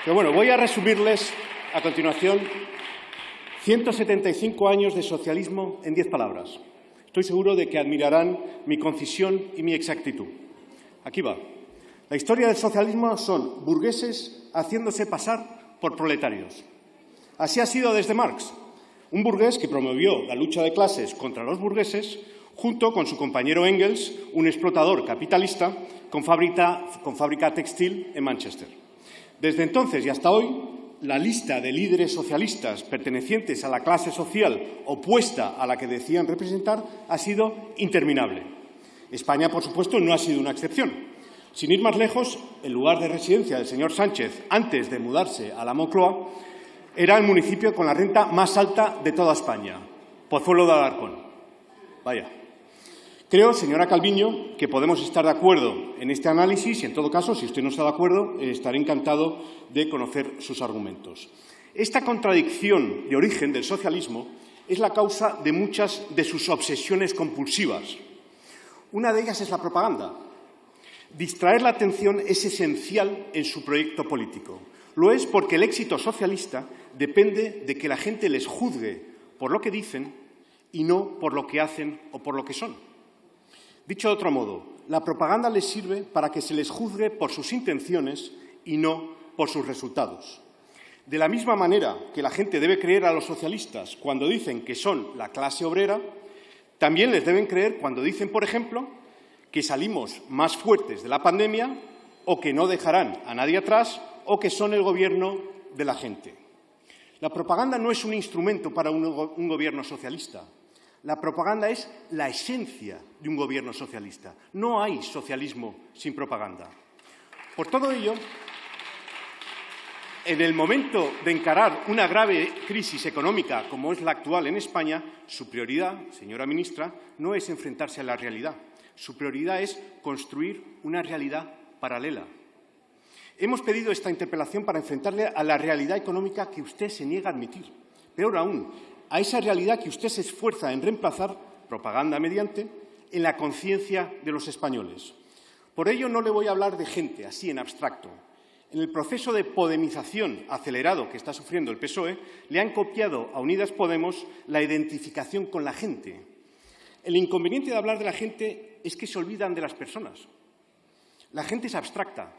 Pero bueno, voy a resumirles a continuación 175 años de socialismo en 10 palabras. Estoy seguro de que admirarán mi concisión y mi exactitud. Aquí va. La historia del socialismo son burgueses haciéndose pasar por proletarios. Así ha sido desde Marx, un burgués que promovió la lucha de clases contra los burgueses, junto con su compañero Engels, un explotador capitalista con fábrica textil en Manchester. Desde entonces y hasta hoy, la lista de líderes socialistas pertenecientes a la clase social opuesta a la que decían representar ha sido interminable. España, por supuesto, no ha sido una excepción. Sin ir más lejos, el lugar de residencia del señor Sánchez, antes de mudarse a la Moncloa, era el municipio con la renta más alta de toda España, Pozuelo de Alarcón. Vaya. Creo, señora Calviño, que podemos estar de acuerdo en este análisis y, en todo caso, si usted no está de acuerdo, estaré encantado de conocer sus argumentos. Esta contradicción de origen del socialismo es la causa de muchas de sus obsesiones compulsivas. Una de ellas es la propaganda. Distraer la atención es esencial en su proyecto político. Lo es porque el éxito socialista depende de que la gente les juzgue por lo que dicen y no por lo que hacen o por lo que son. Dicho de otro modo, la propaganda les sirve para que se les juzgue por sus intenciones y no por sus resultados. De la misma manera que la gente debe creer a los socialistas cuando dicen que son la clase obrera, también les deben creer cuando dicen, por ejemplo, que salimos más fuertes de la pandemia o que no dejarán a nadie atrás o que son el gobierno de la gente. La propaganda no es un instrumento para un gobierno socialista. La propaganda es la esencia de un gobierno socialista. No hay socialismo sin propaganda. Por todo ello, en el momento de encarar una grave crisis económica como es la actual en España, su prioridad, señora ministra, no es enfrentarse a la realidad. Su prioridad es construir una realidad paralela. Hemos pedido esta interpelación para enfrentarle a la realidad económica que usted se niega a admitir. Peor aún, a esa realidad que usted se esfuerza en reemplazar, propaganda mediante, en la conciencia de los españoles. Por ello, no le voy a hablar de gente, así en abstracto. En el proceso de podemización acelerado que está sufriendo el PSOE, le han copiado a Unidas Podemos la identificación con la gente. El inconveniente de hablar de la gente es que se olvidan de las personas. La gente es abstracta,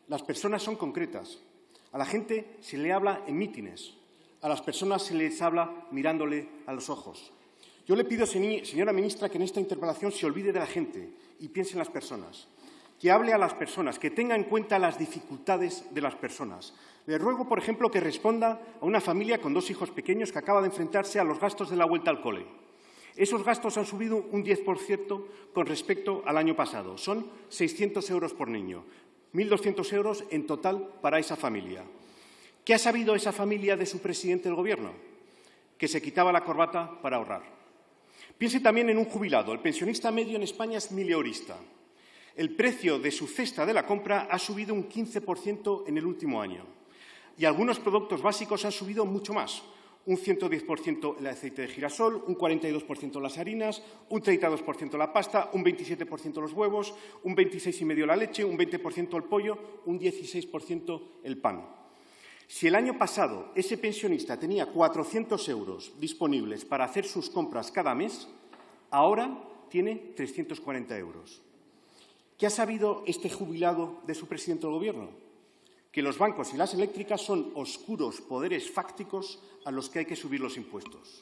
las personas son concretas. A la gente se le habla en mítines. A las personas se les habla mirándole a los ojos. Yo le pido, señora ministra, que en esta interpelación se olvide de la gente y piense en las personas, que hable a las personas, que tenga en cuenta las dificultades de las personas. Le ruego, por ejemplo, que responda a una familia con 2 hijos pequeños que acaba de enfrentarse a los gastos de la vuelta al cole. Esos gastos han subido un 10% con respecto al año pasado. Son 600 euros por niño, 1.200 euros en total para esa familia. ¿Qué ha sabido esa familia de su presidente del Gobierno? Que se quitaba la corbata para ahorrar. Piense también en un jubilado. El pensionista medio en España es mileurista. El precio de su cesta de la compra ha subido un 15% en el último año. Y algunos productos básicos han subido mucho más. Un 110% el aceite de girasol, un 42% las harinas, un 32% la pasta, un 27% los huevos, un 26,5% la leche, un 20% el pollo, un 16% el pan. Si el año pasado ese pensionista tenía 400 euros disponibles para hacer sus compras cada mes, ahora tiene 340 euros. ¿Qué ha sabido este jubilado de su presidente del Gobierno? Que los bancos y las eléctricas son oscuros poderes fácticos a los que hay que subir los impuestos.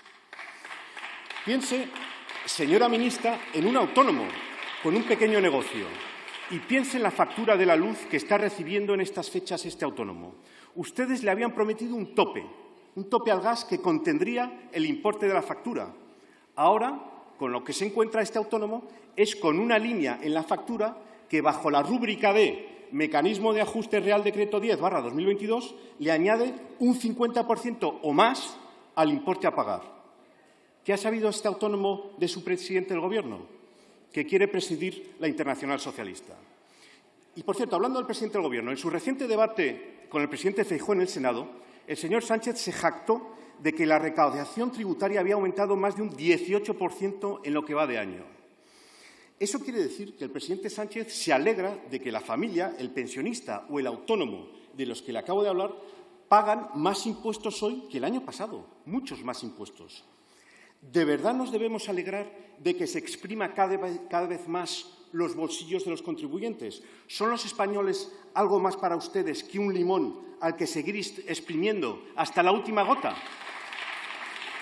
Piense, señora ministra, en un autónomo con un pequeño negocio y piense en la factura de la luz que está recibiendo en estas fechas este autónomo. Ustedes le habían prometido un tope al gas que contendría el importe de la factura. Ahora, con lo que se encuentra este autónomo, es con una línea en la factura que, bajo la rúbrica de Mecanismo de Ajuste Real Decreto 10/2022, le añade un 50% o más al importe a pagar. ¿Qué ha sabido este autónomo de su presidente del Gobierno? Que quiere presidir la Internacional Socialista. Y, por cierto, hablando del presidente del Gobierno, en su reciente debate con el presidente Feijóo en el Senado, el señor Sánchez se jactó de que la recaudación tributaria había aumentado más de un 18% en lo que va de año. Eso quiere decir que el presidente Sánchez se alegra de que la familia, el pensionista o el autónomo de los que le acabo de hablar pagan más impuestos hoy que el año pasado, muchos más impuestos. ¿De verdad nos debemos alegrar de que se exprima cada vez más los bolsillos de los contribuyentes? ¿Son los españoles algo más para ustedes que un limón al que seguir exprimiendo hasta la última gota?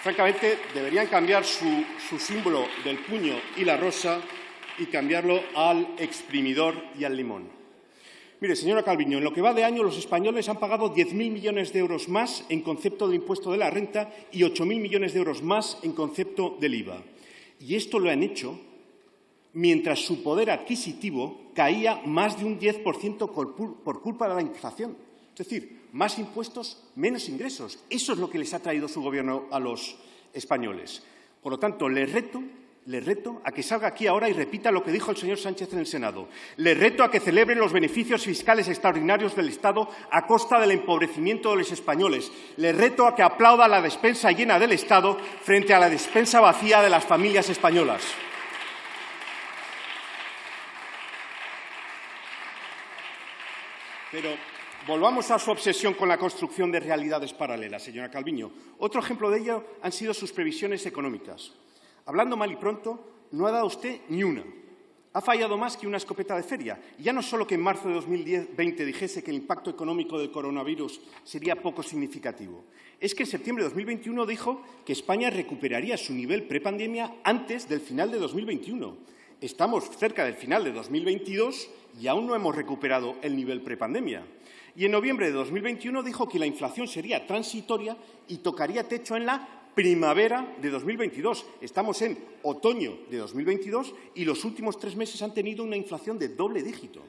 Francamente, deberían cambiar su símbolo del puño y la rosa y cambiarlo al exprimidor y al limón. Mire, señora Calviño, en lo que va de año los españoles han pagado 10.000 millones de euros más en concepto de impuesto de la renta y 8.000 millones de euros más en concepto del IVA. Y esto lo han hecho mientras su poder adquisitivo caía más de un 10% por culpa de la inflación. Es decir, más impuestos, menos ingresos. Eso es lo que les ha traído su Gobierno a los españoles. Por lo tanto, les reto a que salga aquí ahora y repita lo que dijo el señor Sánchez en el Senado. Les reto a que celebren los beneficios fiscales extraordinarios del Estado a costa del empobrecimiento de los españoles. Les reto a que aplauda la despensa llena del Estado frente a la despensa vacía de las familias españolas. Pero volvamos a su obsesión con la construcción de realidades paralelas, señora Calviño. Otro ejemplo de ello han sido sus previsiones económicas. Hablando mal y pronto, no ha dado usted ni una. Ha fallado más que una escopeta de feria. Y ya no solo que en marzo de 2020 dijese que el impacto económico del coronavirus sería poco significativo. Es que en septiembre de 2021 dijo que España recuperaría su nivel prepandemia antes del final de 2021. Estamos cerca del final de 2022 y aún no hemos recuperado el nivel prepandemia. Y en noviembre de 2021 dijo que la inflación sería transitoria y tocaría techo en la primavera de 2022. Estamos en otoño de 2022 y los últimos 3 meses han tenido una inflación de doble dígito.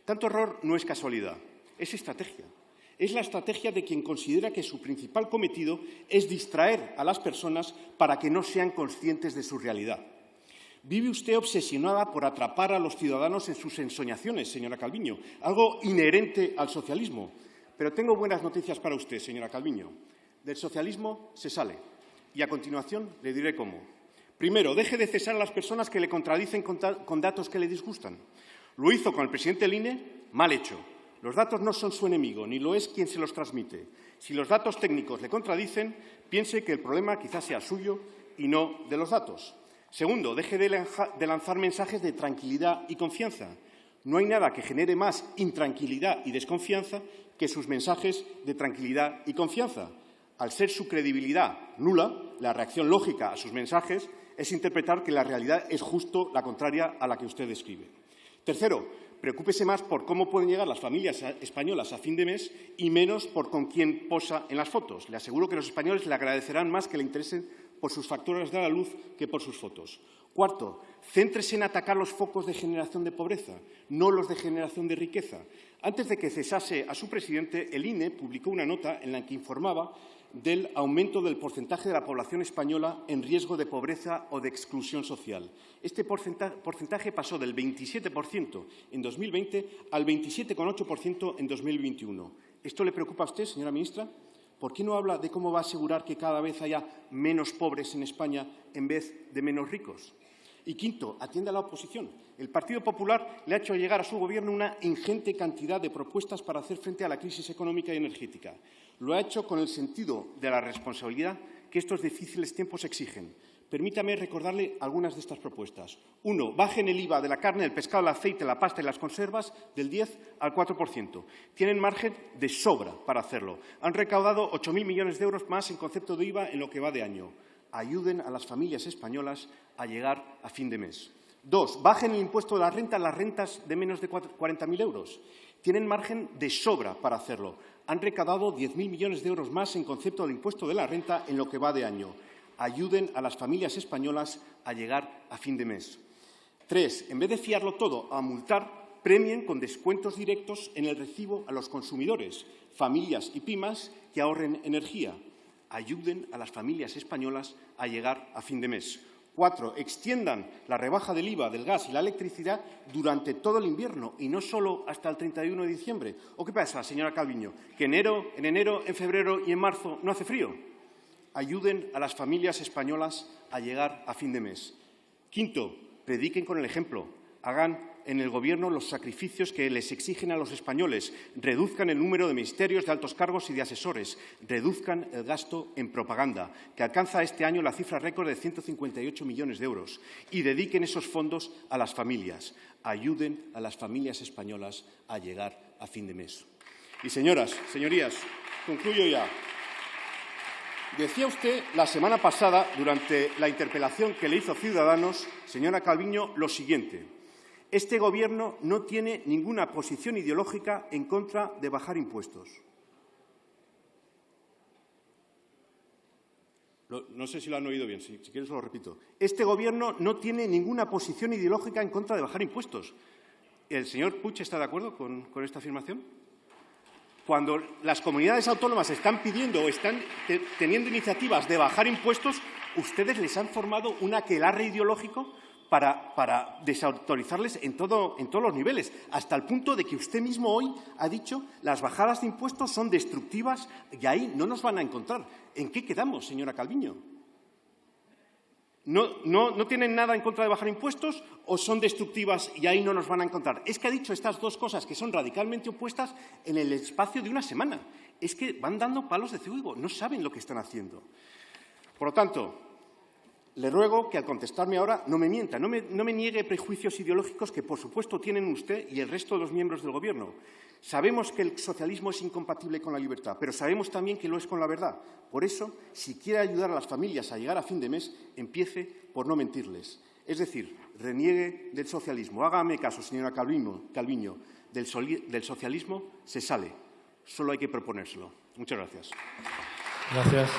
Tanto error no es casualidad, es estrategia. Es la estrategia de quien considera que su principal cometido es distraer a las personas para que no sean conscientes de su realidad. Vive usted obsesionada por atrapar a los ciudadanos en sus ensoñaciones, señora Calviño, algo inherente al socialismo. Pero tengo buenas noticias para usted, señora Calviño. Del socialismo se sale. Y a continuación le diré cómo. Primero, deje de cesar a las personas que le contradicen con datos que le disgustan. Lo hizo con el presidente del INE, mal hecho. Los datos no son su enemigo, ni lo es quien se los transmite. Si los datos técnicos le contradicen, piense que el problema quizás sea suyo y no de los datos. Segundo, deje de lanzar mensajes de tranquilidad y confianza. No hay nada que genere más intranquilidad y desconfianza que sus mensajes de tranquilidad y confianza. Al ser su credibilidad nula, la reacción lógica a sus mensajes es interpretar que la realidad es justo la contraria a la que usted describe. Tercero, preocúpese más por cómo pueden llegar las familias españolas a fin de mes y menos por con quién posa en las fotos. Le aseguro que los españoles le agradecerán más que le interesen por sus facturas de la luz que por sus fotos. Cuarto, céntrese en atacar los focos de generación de pobreza, no los de generación de riqueza. Antes de que cesase a su presidente, el INE publicó una nota en la que informaba del aumento del porcentaje de la población española en riesgo de pobreza o de exclusión social. Este porcentaje pasó del 27% en 2020 al 27,8% en 2021. ¿Esto le preocupa a usted, señora ministra? ¿Por qué no habla de cómo va a asegurar que cada vez haya menos pobres en España en vez de menos ricos? Y quinto, atienda a la oposición. El Partido Popular le ha hecho llegar a su Gobierno una ingente cantidad de propuestas para hacer frente a la crisis económica y energética. Lo ha hecho con el sentido de la responsabilidad que estos difíciles tiempos exigen. Permítame recordarle algunas de estas propuestas. 1. Bajen el IVA de la carne, el pescado, el aceite, la pasta y las conservas del 10 al 4%. Tienen margen de sobra para hacerlo. Han recaudado 8.000 millones de euros más en concepto de IVA en lo que va de año. Ayuden a las familias españolas a llegar a fin de mes. 2. Bajen el impuesto de la renta a las rentas de menos de 40.000 euros. Tienen margen de sobra para hacerlo. Han recaudado 10.000 millones de euros más en concepto del impuesto de la renta en lo que va de año. Ayuden a las familias españolas a llegar a fin de mes. 3. En vez de fiarlo todo a multar, premien con descuentos directos en el recibo a los consumidores, familias y pymes que ahorren energía. Ayuden a las familias españolas a llegar a fin de mes. 4. Extiendan la rebaja del IVA del gas y la electricidad durante todo el invierno y no solo hasta el 31 de diciembre. ¿O qué pasa, señora Calviño? ¿Que en enero, en febrero y en marzo no hace frío? Ayuden a las familias españolas a llegar a fin de mes. 5. Prediquen con el ejemplo. Hagan en el Gobierno los sacrificios que les exigen a los españoles. Reduzcan el número de ministerios, de altos cargos y de asesores. Reduzcan el gasto en propaganda, que alcanza este año la cifra récord de 158 millones de euros. Y dediquen esos fondos a las familias. Ayuden a las familias españolas a llegar a fin de mes. Y, señorías, concluyo ya. Decía usted la semana pasada, durante la interpelación que le hizo Ciudadanos, señora Calviño, lo siguiente: este Gobierno no tiene ninguna posición ideológica en contra de bajar impuestos. No sé si lo han oído bien, si quieren se lo repito. Este Gobierno no tiene ninguna posición ideológica en contra de bajar impuestos. ¿El señor Puig está de acuerdo con esta afirmación? Cuando las comunidades autónomas están pidiendo o están teniendo iniciativas de bajar impuestos, ustedes les han formado un aquelarre ideológico para desautorizarles en todos los niveles, hasta el punto de que usted mismo hoy ha dicho las bajadas de impuestos son destructivas y ahí no nos van a encontrar. ¿En qué quedamos, señora Calviño? ¿No tienen nada en contra de bajar impuestos o son destructivas y ahí no nos van a encontrar? Es que ha dicho estas dos cosas que son radicalmente opuestas en el espacio de una semana. Es que van dando palos de ciego, no saben lo que están haciendo. Por lo tanto, le ruego que al contestarme ahora no me mienta, no me niegue prejuicios ideológicos que, por supuesto, tienen usted y el resto de los miembros del Gobierno. Sabemos que el socialismo es incompatible con la libertad, pero sabemos también que lo es con la verdad. Por eso, si quiere ayudar a las familias a llegar a fin de mes, empiece por no mentirles. Es decir, reniegue del socialismo. Hágame caso, señora Calviño. Del socialismo se sale. Solo hay que proponérselo. Muchas gracias. Gracias.